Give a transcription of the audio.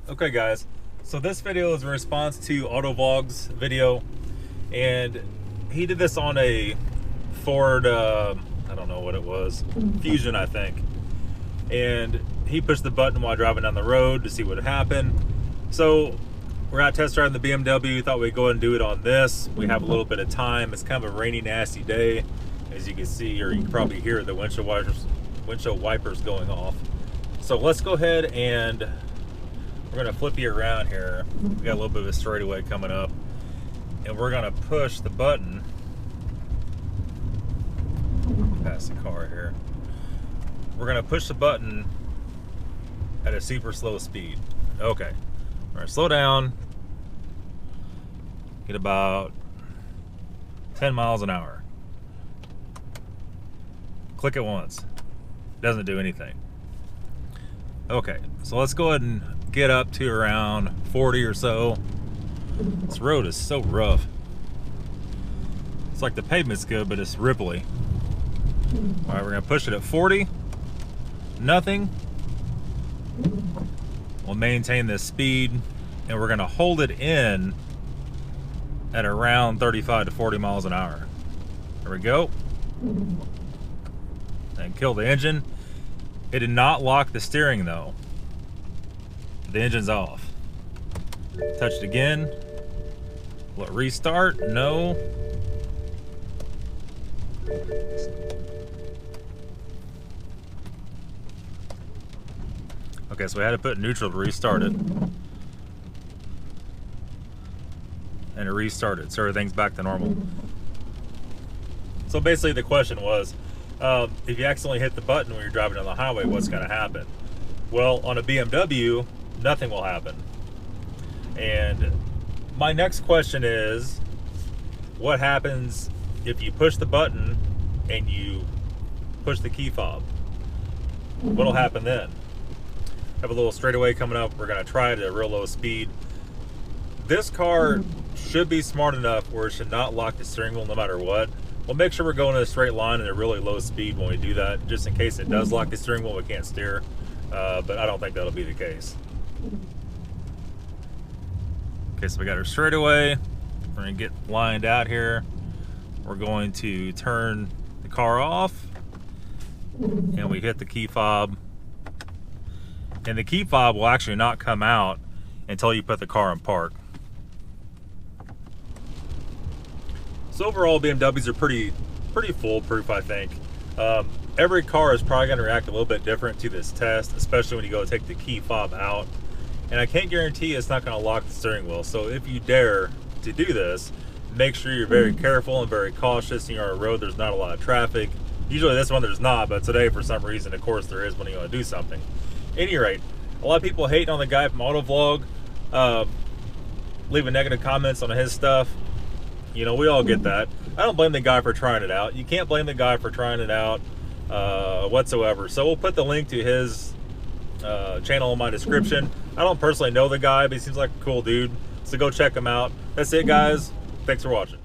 Okay guys, so this video is in response to Autovlog's video, and he did this on a Ford, I don't know what it was, Fusion I think, and he pushed the button while driving down the road to see what happened. So we're out test driving the BMW, thought we'd go ahead and do it on this. We have a little bit of time. It's kind of a rainy, nasty day, as you can see, or you can probably hear the windshield wipers going off. So let's go ahead and we're gonna flip you around here. We got a little bit of a straightaway coming up, and we're gonna push the button. Past the car here. We're gonna push the button at a super slow speed. Okay, all right, slow down. Get about 10 miles an hour. Click it once. Doesn't do anything. Okay, so let's go ahead and get up to around 40 or so. This road is so rough. It's like the pavement's good, but it's ripply. All right, we're gonna push it at 40. Nothing. We'll maintain this speed, and we're gonna hold it in at around 35 to 40 miles an hour. There we go. And kill the engine. It did not lock the steering though. The engine's off. Touch it again. Will it restart? No. Okay, so we had to put neutral to restart it. And it restarted, so everything's back to normal. So basically the question was, if you accidentally hit the button when you're driving down the highway, what's gonna happen? Well, on a BMW, nothing will happen. And my next question is, what happens if you push the button and you push the key fob? What'll happen then? Have a little straightaway coming up. We're gonna try it at a real low speed. This car should be smart enough where it should not lock the steering wheel no matter what. We'll make sure we're going in a straight line at a really low speed when we do that, just in case it does lock the steering wheel, we can't steer. But I don't think that'll be the case. Okay, so we got our straightaway. We're gonna get lined out here. We're going to turn the car off, and we hit the key fob. And the key fob will actually not come out until you put the car in park. So overall, BMWs are pretty foolproof, I think. Every car is probably gonna react a little bit different to this test, especially when you go take the key fob out. And I can't guarantee it's not gonna lock the steering wheel. So if you dare to do this, make sure you're very careful and very cautious. You're on a road, there's not a lot of traffic. Usually this one there's not, but today for some reason, of course, there is when you wanna do something. At any rate, a lot of people hating on the guy from Autovlog, leaving negative comments on his stuff. You know, we all get that. I don't blame the guy for trying it out. You can't blame the guy for trying it out whatsoever. So we'll put the link to his channel in my description. I don't personally know the guy, but he seems like a cool dude. So go check him out. That's it, guys. Thanks for watching.